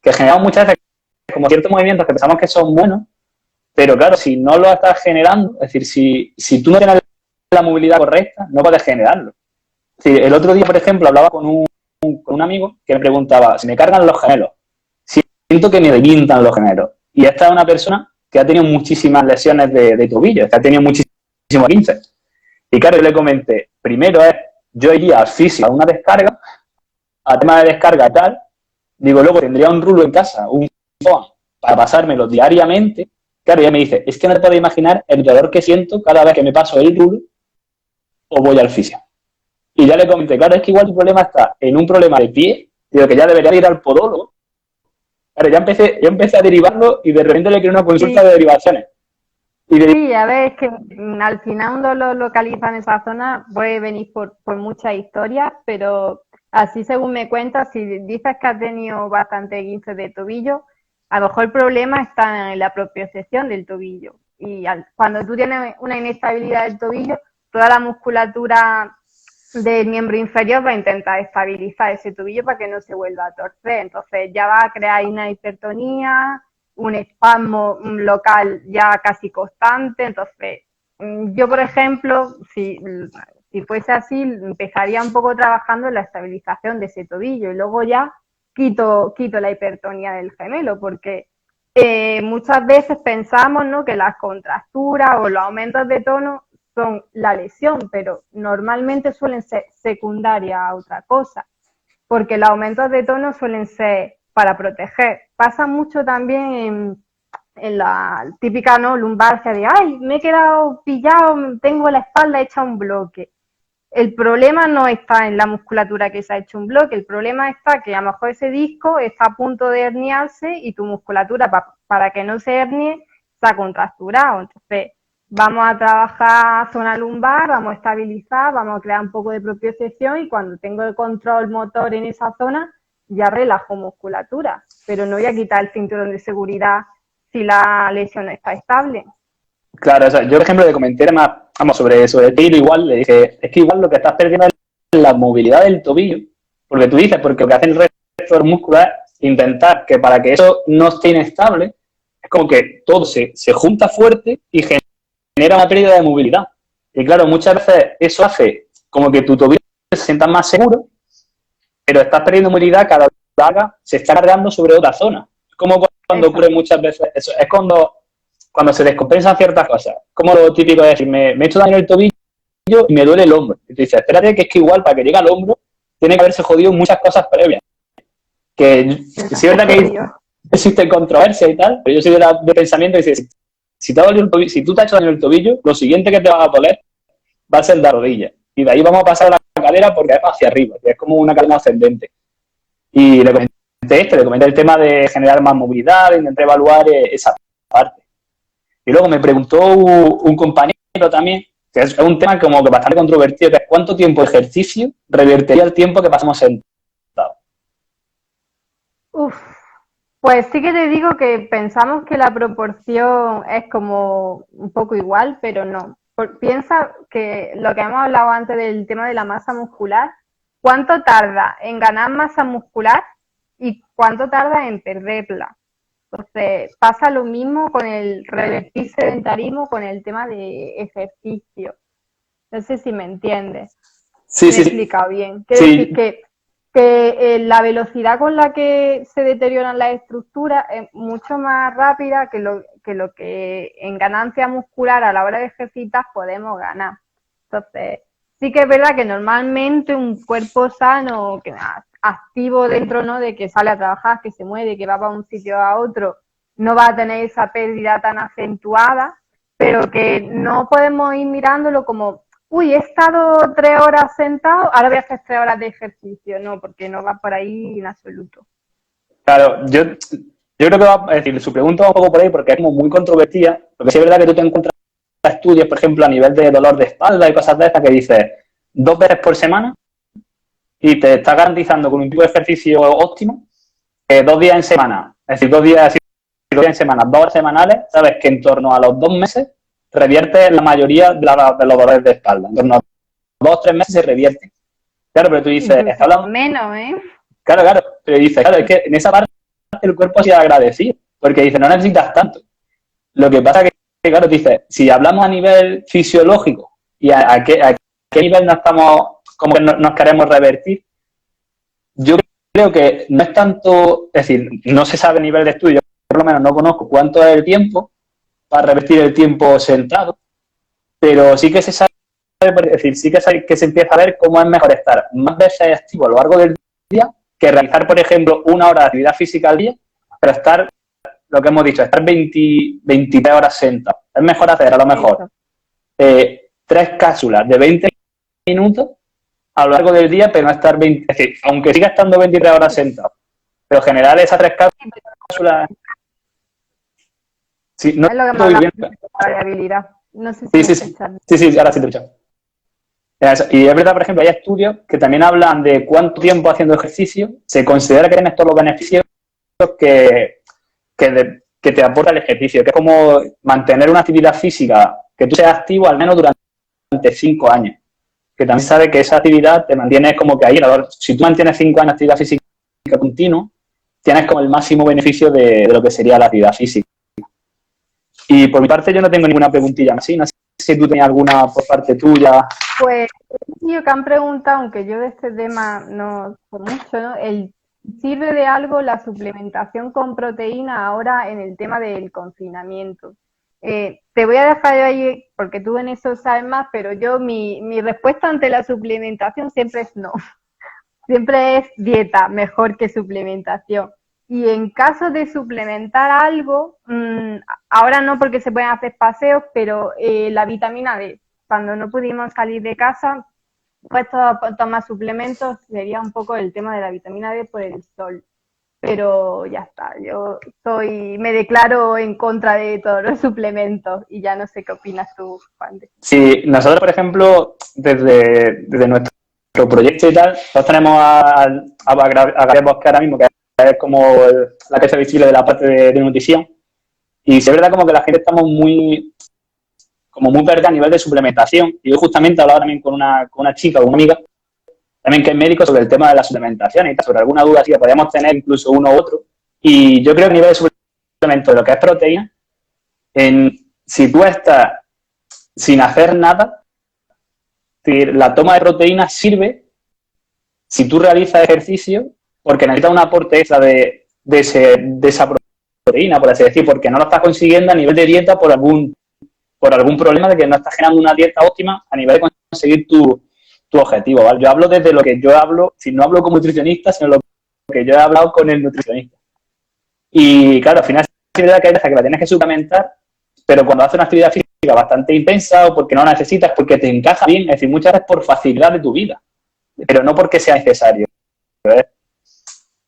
que generamos muchas veces como ciertos movimientos que pensamos que son buenos, pero claro, si no lo estás generando, es decir, si tú no tienes la movilidad correcta, no puedes generarlo. Es decir, el otro día, por ejemplo, hablaba con un amigo que me preguntaba, si me cargan los gemelos, siento que me revientan los gemelos. Y esta es una persona que ha tenido muchísimas lesiones de tobillo, que ha tenido muchísimos 15. Y claro, yo le comenté, primero yo iría al fisio a una descarga, a tema de descarga tal, digo, luego tendría un rulo en casa, un foam, para pasármelo diariamente. Claro, ella me dice, es que no te puedo imaginar el dolor que siento cada vez que me paso el rulo o voy al fisio. Y ya le comenté, claro, es que igual tu problema está en un problema de pie, digo que ya debería ir al podólogo. Claro, yo empecé a derivarlo y de repente le creo una consulta de derivaciones. Sí, a ver, es que al final un dolor localizado en esa zona puede venir por muchas historias, pero así según me cuentas, si dices que has tenido bastante guince de tobillo, a lo mejor el problema está en la propiocepción del tobillo. Y cuando tú tienes una inestabilidad del tobillo, toda la musculatura del miembro inferior va a intentar estabilizar ese tobillo para que no se vuelva a torcer. Entonces ya va a crear una hipertonía, un espasmo local ya casi constante. Entonces, yo, por ejemplo, si fuese así, empezaría un poco trabajando en la estabilización de ese tobillo y luego ya quito la hipertonía del gemelo, porque muchas veces pensamos, ¿no?, que las contracturas o los aumentos de tono son la lesión, pero normalmente suelen ser secundarias a otra cosa, porque los aumentos de tono suelen ser para proteger. Pasa mucho también en la típica, ¿no?, lumbalgia de, ay, me he quedado pillado, tengo la espalda hecha un bloque. El problema no está en la musculatura que se ha hecho un bloque, el problema está que a lo mejor ese disco está a punto de herniarse y tu musculatura, para que no se hernie, se ha contracturado. Entonces, vamos a trabajar zona lumbar, vamos a estabilizar, vamos a crear un poco de propiocepción y cuando tengo el control motor en esa zona, ya relajo musculatura, pero no voy a quitar el cinturón de seguridad si la lesión está estable. Claro, o sea, yo, por ejemplo, le comenté más, vamos, sobre el tiro igual, le dije, es que igual lo que estás perdiendo es la movilidad del tobillo, porque tú dices, porque lo que hace el resto de los músculos es intentar que para que eso no esté inestable, es como que todo se junta fuerte y genera una pérdida de movilidad. Y claro, muchas veces eso hace como que tu tobillo se sienta más seguro, pero estás perdiendo movilidad cada vez que se está cargando sobre otra zona. Es como cuando ocurre muchas veces eso, es cuando se descompensan ciertas cosas. Como lo típico de decir, me he hecho daño en el tobillo y me duele el hombro. Y tú dices, espérate, que es que igual para que llegue al hombro tiene que haberse jodido muchas cosas previas. Que sí es verdad que existe controversia y tal, pero yo soy de pensamiento que dice, si te ha dolido el tobillo, si tú te has hecho daño en el tobillo, lo siguiente que te vas a doler va a ser la rodilla. Y de ahí vamos a pasar a la cadera porque es hacia arriba, que es como una cadena ascendente. Y le comenté el tema de generar más movilidad, intenté evaluar esa parte. Y luego me preguntó un compañero también, que es un tema como que bastante controvertido, que es cuánto tiempo de ejercicio revertiría el tiempo que pasamos sentados. Uf, pues sí que te digo que pensamos que la proporción es como un poco igual, pero no. Piensa que lo que hemos hablado antes del tema de la masa muscular, ¿cuánto tarda en ganar masa muscular y cuánto tarda en perderla? Entonces, pasa lo mismo con el revertir sedentarismo con el tema de ejercicio. No sé si me entiendes. Sí, Me he sí, explicado bien. Quiero sí. decir que la velocidad con la que se deterioran las estructuras es mucho más rápida que lo que en ganancia muscular a la hora de ejercitar podemos ganar. Entonces, sí que es verdad que normalmente un cuerpo sano, que activo dentro, ¿no?, de que sale a trabajar, que se mueve, que va para un sitio a otro, no va a tener esa pérdida tan acentuada, pero que no podemos ir mirándolo como, uy, he estado 3 horas sentado, ahora voy a hacer 3 horas de ejercicio. No, porque no va por ahí en absoluto. Claro, yo creo que va, es decir, su pregunta va un poco por ahí porque es como muy controvertida, porque sí es verdad que tú te encuentras estudios, por ejemplo, a nivel de dolor de espalda y cosas de estas que dices 2 veces por semana y te está garantizando con un tipo de ejercicio óptimo 2 días en semana, es decir, 2 días en semana, 2 horas semanales, sabes que en torno a los 2 meses revierte la mayoría de los dolores de espalda, en torno a 2 o 3 meses se revierte. Claro, pero tú dices, está hablando menos, ¿eh? Claro, pero dice, claro, es que en esa parte el cuerpo se agradecido, porque dice, no necesitas tanto. Lo que pasa que, claro, dice, si hablamos a nivel fisiológico y a qué nivel nos estamos, como que nos queremos revertir, yo creo que no es tanto, es decir, no se sabe a nivel de estudio, yo por lo menos no conozco cuánto es el tiempo para revertir el tiempo sentado, pero sí que se sabe, es decir, sí que se empieza a ver cómo es mejor estar más veces activo a lo largo del día que realizar, por ejemplo, 1 hora de actividad física al día, pero estar, lo que hemos dicho, estar 23 horas sentado. Es mejor hacer, a lo mejor, 3 cápsulas de 20 minutos a lo largo del día, pero no estar 20, es decir, aunque siga estando 23 horas sentado, pero generar esas 3 cápsulas... Sí, no es lo que estoy me bien. habla de variabilidad. No sé si Sí, ahora sí te he escuchado. Y es verdad, por ejemplo, hay estudios que también hablan de cuánto tiempo haciendo ejercicio se considera que tienes todos los beneficios que te aporta el ejercicio, que es como mantener una actividad física, que tú seas activo al menos durante 5 años. Que también sabe que esa actividad te mantiene como que ahí. Si tú mantienes 5 años de actividad física continua, tienes como el máximo beneficio de lo que sería la actividad física. Y por mi parte yo no tengo ninguna preguntilla más. No sé si tú tenías alguna por parte tuya. Pues que han preguntado, aunque yo de este tema no sé mucho, ¿no? ¿Sirve de algo la suplementación con proteína ahora en el tema del confinamiento? Te voy a dejar yo ahí, porque tú en eso sabes más, pero yo mi respuesta ante la suplementación siempre es no. Siempre es dieta, mejor que suplementación. Y en caso de suplementar algo, ahora no porque se pueden hacer paseos, pero la vitamina D, cuando no pudimos salir de casa, pues tomar suplementos sería un poco el tema de la vitamina D por el sol. Pero ya está, me declaro en contra de todos los suplementos y ya no sé qué opinas tú, Juan. Sí, nosotros, por ejemplo, desde nuestro proyecto y tal, nosotros tenemos a Gabriel Bosque ahora mismo, que es como la cabeza visible de la parte de nutrición. Y sí es verdad como que la gente estamos muy... como muy perdida a nivel de suplementación. Y yo justamente hablaba también con una chica, con una amiga, también que es médico, sobre el tema de la suplementación y tal, sobre alguna duda que podíamos tener incluso uno u otro. Y yo creo que a nivel de suplemento de lo que es proteína, si tú estás sin hacer nada, la toma de proteína sirve si tú realizas ejercicio porque necesitas un aporte extra de esa proteína, por así decir, porque no lo estás consiguiendo a nivel de dieta por algún problema de que no estás generando una dieta óptima a nivel de conseguir tu objetivo, ¿vale? Yo hablo desde lo que yo hablo, si no hablo como nutricionista, sino lo que yo he hablado con el nutricionista. Y claro, al final es verdad que hay veces que la tienes que suplementar, pero cuando haces una actividad física bastante intensa o porque no la necesitas, porque te encaja bien, es decir, muchas veces por facilidad de tu vida, pero no porque sea necesario, ¿ves?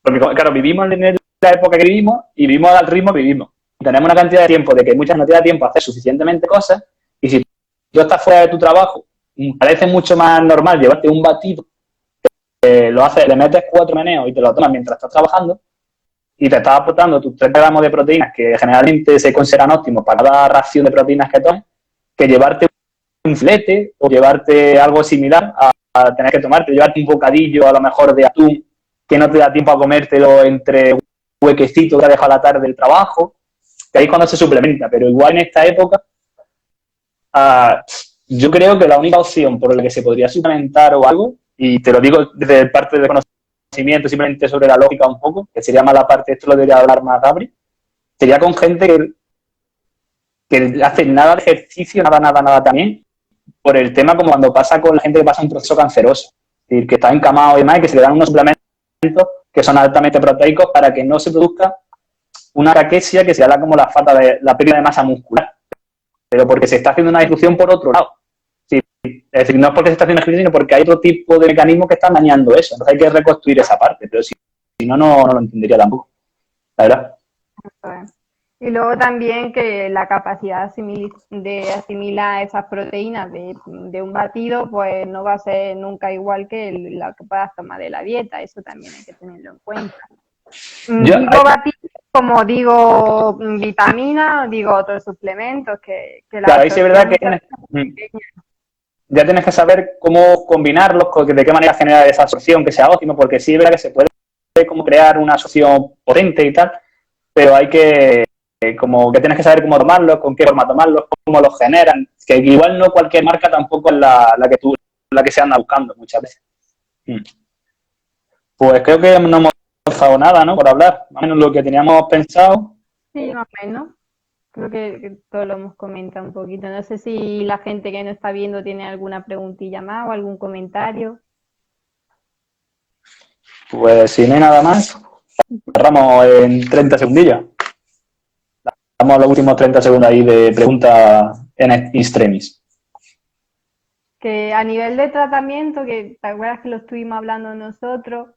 Porque, claro, vivimos en la época que vivimos y vivimos al ritmo que vivimos. Tenemos una cantidad de tiempo de que muchas no te da tiempo a hacer suficientemente cosas y si tú estás fuera de tu trabajo, parece mucho más normal llevarte un batido, lo haces, le metes 4 meneos y te lo tomas mientras estás trabajando y te estás aportando tus 3 gramos de proteínas que generalmente se consideran óptimos para cada ración de proteínas que tomes, que llevarte un filete o llevarte algo similar a tener que tomarte, llevarte un bocadillo a lo mejor de atún que no te da tiempo a comértelo entre un huequecito que te ha dejado a la tarde del trabajo, que ahí es cuando se suplementa, pero igual en esta época yo creo que la única opción por la que se podría suplementar o algo, y te lo digo desde parte de conocimiento, simplemente sobre la lógica un poco, que sería más la parte, esto lo debería hablar más Gabri, sería con gente que hace nada de ejercicio, nada también, por el tema como cuando pasa con la gente que pasa un proceso canceroso, es decir, que está encamado y demás, y que se le dan unos suplementos que son altamente proteicos para que no se produzca una araquesia que sería como la falta de la pérdida de masa muscular, pero porque se está haciendo una disrupción por otro lado. Sí, es decir, no es porque se está haciendo ejercicio, sino porque hay otro tipo de mecanismos que están dañando eso. Entonces hay que reconstruir esa parte, pero si no, no lo entendería tampoco, la verdad. Y luego también que la capacidad de asimilar esas proteínas de un batido, pues no va a ser nunca igual que la que puedas tomar de la dieta. Eso también hay que tenerlo en cuenta. Digo batido como digo vitaminas, digo otros suplementos que la claro, ahí sí es verdad que ya tienes que saber cómo combinarlos, de qué manera generar esa absorción que sea óptima, porque sí es verdad que se puede como crear una absorción potente y tal, pero hay que como que tienes que saber cómo tomarlos, con qué forma tomarlos, cómo los generan, que igual no cualquier marca tampoco es la que se anda buscando muchas veces. Pues creo que no hemos dejado nada, ¿no? Por hablar, más o menos lo que teníamos pensado. Sí, más o menos. Creo que todo lo hemos comentado un poquito. No sé si la gente que nos está viendo tiene alguna preguntilla más o algún comentario. Pues si no hay nada más, cerramos en 30 segundillos. Damos los últimos 30 segundos ahí de preguntas en extremis. Que a nivel de tratamiento, que te acuerdas que lo estuvimos hablando nosotros,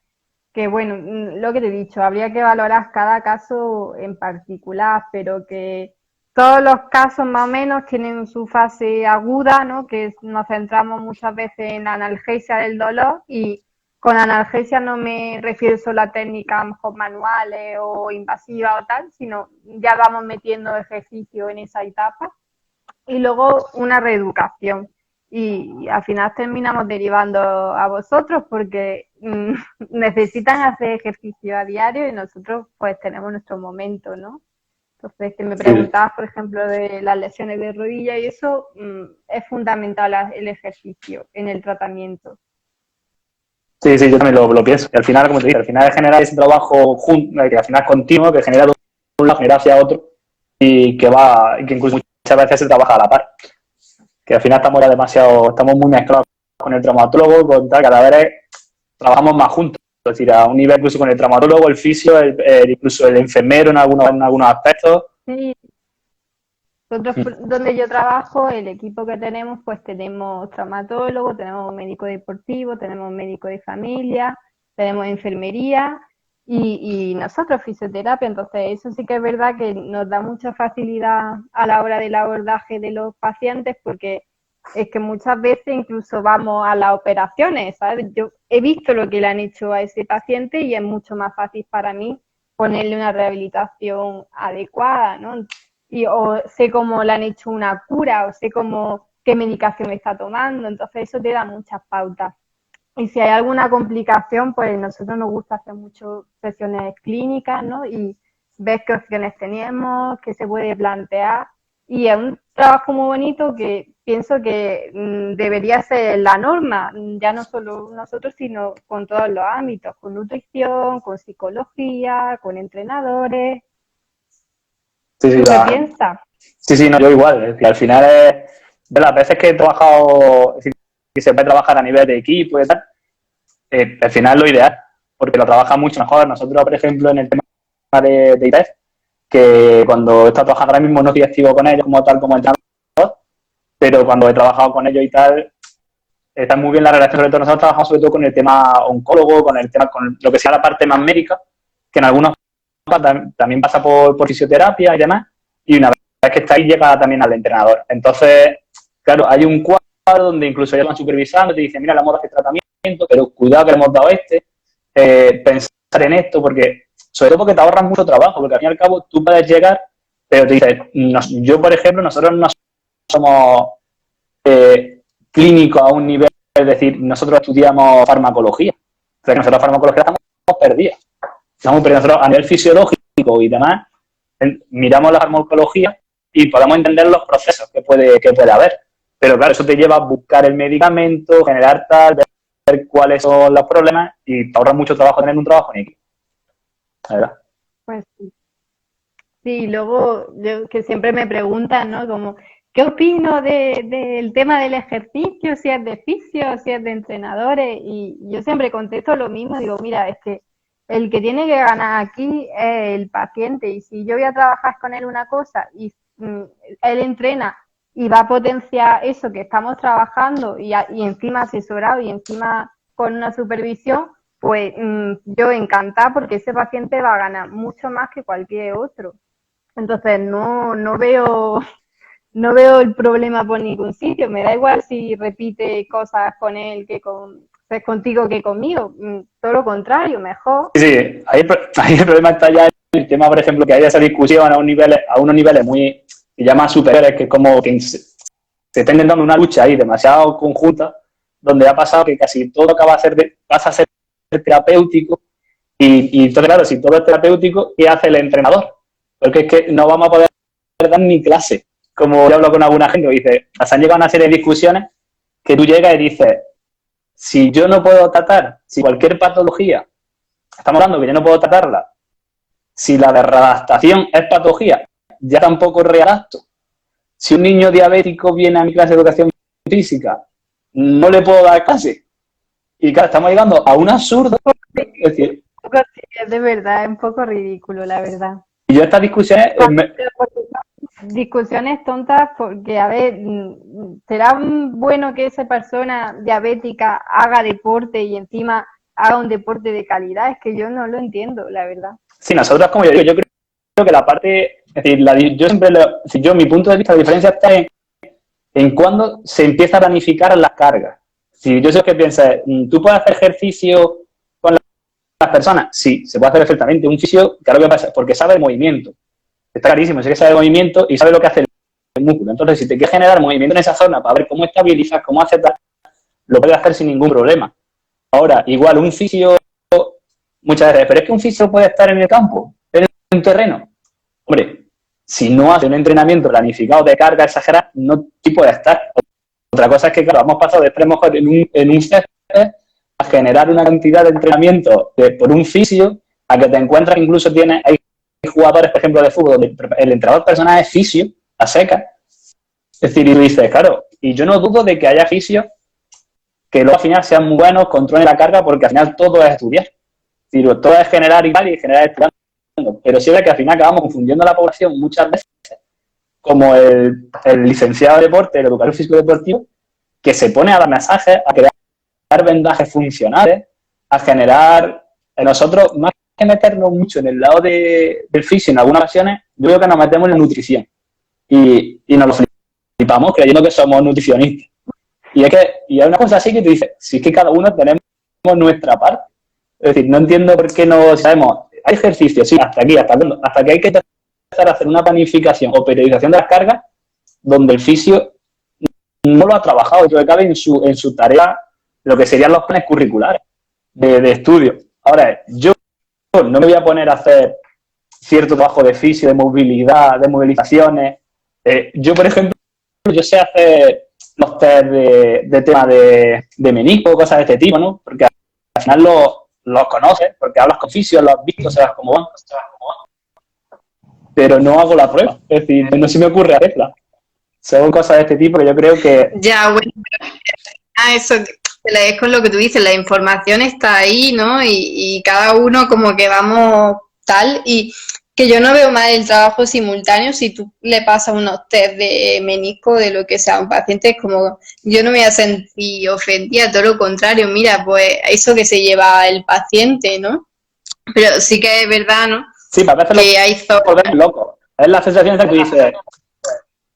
que bueno, lo que te he dicho, habría que valorar cada caso en particular, pero que todos los casos más o menos tienen su fase aguda, ¿no? Que nos centramos muchas veces en la analgesia del dolor y con analgesia no me refiero solo a técnicas a lo mejor manuales o invasivas o tal, sino ya vamos metiendo ejercicio en esa etapa y luego una reeducación. Y al final terminamos derivando a vosotros porque necesitan hacer ejercicio a diario y nosotros pues tenemos nuestro momento, ¿no? Entonces, que me preguntabas, por ejemplo, de las lesiones de rodilla y eso, es fundamental el ejercicio en el tratamiento. Sí, yo también lo pienso. Y al final, como te dije, al final es generar ese trabajo que al final es continuo, que genera de un lado, genera hacia otro y que incluso muchas veces se trabaja a la par. Que al final estamos muy mezclados con el traumatólogo, con tal, cada vez trabajamos más juntos. Es decir, a un nivel incluso con el traumatólogo, el fisio, incluso el enfermero en algunos aspectos. Sí. Nosotros, donde yo trabajo, el equipo que tenemos, pues tenemos traumatólogo, tenemos médico deportivo, tenemos médico de familia, tenemos enfermería y nosotros fisioterapia. Entonces, eso sí que es verdad que nos da mucha facilidad a la hora del abordaje de los pacientes porque es que muchas veces incluso vamos a las operaciones, ¿sabes? Yo he visto lo que le han hecho a ese paciente y es mucho más fácil para mí ponerle una rehabilitación adecuada, ¿no? o sé cómo le han hecho una cura, o sé qué medicación está tomando, entonces eso te da muchas pautas. Y si hay alguna complicación, pues nosotros nos gusta hacer muchas sesiones clínicas, ¿no? Y ver qué opciones tenemos, qué se puede plantear. Y es un trabajo muy bonito que pienso que debería ser la norma, ya no solo nosotros, sino con todos los ámbitos, con nutrición, con psicología, con entrenadores. Sí, sí, ¿Tú qué piensas? sí, no, yo igual. Es decir, al final es de las veces que he trabajado, es decir, que se puede trabajar a nivel de equipo y tal, al final es lo ideal, porque lo trabaja mucho mejor. Nosotros, por ejemplo, en el tema de ITEF, que cuando he estado trabajando ahora mismo no estoy activo con ellos como tal, como entrenador, pero cuando he trabajado con ellos y tal, está muy bien la relación. Sobre todo nosotros trabajamos sobre todo con el tema oncólogo, con el tema, con lo que sea la parte más médica, que en algunos también pasa por fisioterapia y demás, y una vez que está ahí llega también al entrenador. Entonces, claro, hay un cuadro donde incluso ellos van supervisando, te dicen, mira, le hemos dado este tratamiento, pero cuidado que le hemos dado pensar en esto, porque sobre todo porque te ahorras mucho trabajo, porque al fin y al cabo tú puedes llegar, pero te dices, yo por ejemplo, nosotros no somos clínicos a un nivel, es decir, nosotros estudiamos farmacología, pero nosotros farmacología estamos perdidos. Nosotros a nivel fisiológico y demás, miramos la farmacología y podemos entender los procesos que puede haber. Pero claro, eso te lleva a buscar el medicamento, generar tal, ver cuáles son los problemas y te ahorra mucho trabajo tener un trabajo en equipo. ¿Verdad? Pues sí. Sí, luego yo, que siempre me preguntan, ¿no? Como, ¿qué opino del tema del ejercicio? Si es de fisio, si es de entrenadores. Y yo siempre contesto lo mismo, digo, mira, es que el que tiene que ganar aquí es el paciente. Y si yo voy a trabajar con él una cosa y él entrena y va a potenciar eso que estamos trabajando y encima asesorado y encima con una supervisión, pues yo encantada porque ese paciente va a ganar mucho más que cualquier otro. Entonces no veo el problema por ningún sitio. Me da igual si repite cosas con él que pues contigo que conmigo. Todo lo contrario, mejor. Sí, ahí el problema está ya en el tema, por ejemplo, que hay esa discusión a unos niveles muy, se llama superiores, que es como que se está intentando una lucha ahí demasiado conjunta, donde ha pasado que casi todo pasa a ser terapéutico y entonces, claro, si todo es terapéutico, ¿qué hace el entrenador? Porque es que no vamos a poder dar ni clase. Como yo hablo con alguna gente, dice, se han llegado a una serie de discusiones que tú llegas y dices, si yo no puedo tratar, si cualquier patología, estamos hablando que yo no puedo tratarla, si la de readaptación es patología, ya tampoco readapto. Si un niño diabético viene a mi clase de educación física, no le puedo dar clase. Y claro, estamos llegando a un absurdo. Es decir, Es de verdad, es un poco ridículo, la verdad. y yo estas discusiones... Discusiones tontas porque, a ver, ¿será bueno que esa persona diabética haga deporte y encima haga un deporte de calidad? Es que yo no lo entiendo, la verdad. Sí, nosotros, como yo digo, yo creo que la parte... Es decir, mi punto de vista, la diferencia está en cuándo se empieza a planificar las cargas. Si yo sé que piensas, ¿tú puedes hacer ejercicio con las personas? Sí, se puede hacer perfectamente. Un fisio, claro que pasa, porque sabe el movimiento. Está clarísimo, sé que sabe el movimiento y sabe lo que hace el músculo. Entonces, si te quieres generar movimiento en esa zona para ver cómo estabilizas, cómo haces tal, lo puedes hacer sin ningún problema. Ahora, igual, un fisio, muchas veces, pero es que un fisio puede estar en el campo, en un terreno. Hombre, si no hace un entrenamiento planificado de carga exagerada, no sí puede estar. Otra cosa es que, claro, hemos pasado de extremos en un césped a generar una cantidad de entrenamiento por un fisio a que te encuentras, incluso hay jugadores, por ejemplo, de fútbol, donde el entrenador personal es fisio, a seca. Es decir, y tú dices, claro, y yo no dudo de que haya fisios que luego al final sean muy buenos, controlen la carga, porque al final todo es estudiar. Es decir, todo es generar y generar estudiando. Pero sí es que al final acabamos confundiendo a la población muchas veces como el licenciado de deporte, el educador físico deportivo, que se pone a dar mensajes, a crear vendajes funcionales, a generar... Nosotros, más que meternos mucho en el lado del fisio en algunas ocasiones, yo creo que nos metemos en la nutrición y nos lo flipamos creyendo que somos nutricionistas. Y hay una cosa así que te dice, si es que cada uno tenemos nuestra parte. Es decir, no entiendo por qué no sabemos. Hay ejercicios, sí, hasta aquí, hasta que hay que empezar a hacer una planificación o periodización de las cargas donde el fisio no lo ha trabajado, y que cabe en su tarea, lo que serían los planes curriculares de estudio. Ahora, yo no me voy a poner a hacer cierto trabajo de fisio, de movilidad, de movilizaciones. Yo, por ejemplo, yo sé hacer los test de tema de menisco, cosas de este tipo, ¿no? Porque al final los conoces, porque hablas con fisio, los has visto, sabes cómo van. Pero no hago la prueba, es decir, no se me ocurre hacerla. Son cosas de este tipo que yo creo que... Ya, bueno, eso es con lo que tú dices, la información está ahí, ¿no? Y cada uno como que vamos tal, y que yo no veo mal el trabajo simultáneo si tú le pasas unos test de menisco, de lo que sea a un paciente, es como, yo no me voy a sentir ofendida, todo lo contrario, mira, pues eso que se lleva el paciente, ¿no? Pero sí que es verdad, ¿no? Sí, para veces Que hay volver loco. Es la sensación de que dices...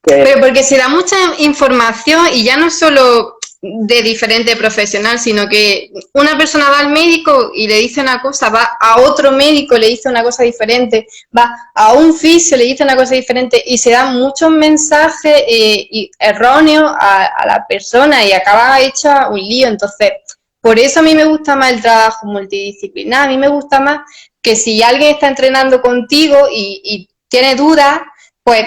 Pero porque se da mucha información y ya no solo de diferente profesional, sino que una persona va al médico y le dice una cosa, va a otro médico y le dice una cosa diferente, va a un fisio y le dice una cosa diferente, y se dan muchos mensajes erróneos a la persona y acaba hecha un lío. Entonces, por eso a mí me gusta más el trabajo multidisciplinar. A mí me gusta más que si alguien está entrenando contigo y tiene dudas, pues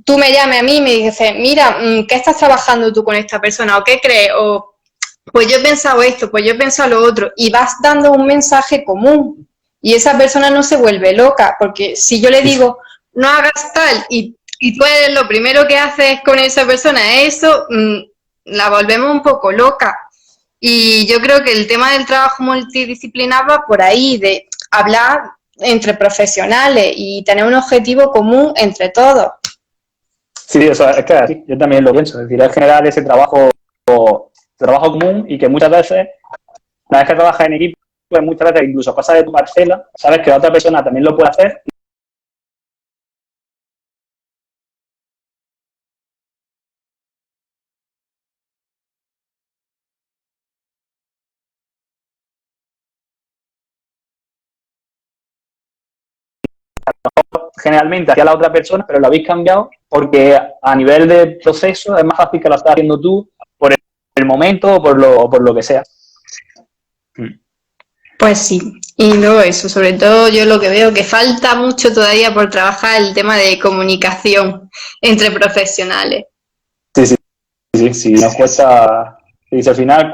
tú me llames a mí y me dices, mira, ¿qué estás trabajando tú con esta persona? ¿O qué crees? O, pues yo he pensado esto, pues yo he pensado lo otro. Y vas dando un mensaje común. Y esa persona no se vuelve loca. Porque si yo le digo, no hagas tal, y tú eres lo primero que haces con esa persona es eso, la volvemos un poco loca. Y yo creo que el tema del trabajo multidisciplinar va por ahí, de hablar entre profesionales y tener un objetivo común entre todos. Sí, eso es que así, yo también lo pienso. Es decir, es generar ese trabajo común, y que muchas veces, una vez que trabajas en equipo, pues muchas veces incluso cosas de tu parcela, sabes que la otra persona también lo puede hacer. Generalmente hacia la otra persona, pero lo habéis cambiado porque a nivel de proceso es más fácil que lo estás haciendo tú por el momento o por lo que sea. Pues sí, y luego eso, sobre todo yo lo que veo que falta mucho todavía por trabajar el tema de comunicación entre profesionales. Sí, nos cuesta, y al final,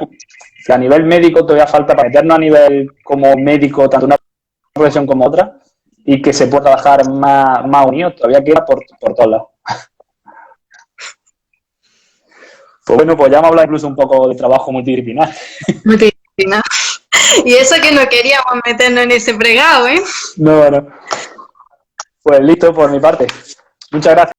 que a nivel médico todavía falta para meternos a nivel como médico, tanto una profesión como otra, y que se pueda trabajar más unido, todavía queda por todos lados. Pues bueno, pues ya hemos hablado incluso un poco de trabajo multidisciplinar. Multidisciplinar. Y eso que no queríamos meternos en ese fregado, ¿eh? No. Pues listo por mi parte. Muchas gracias.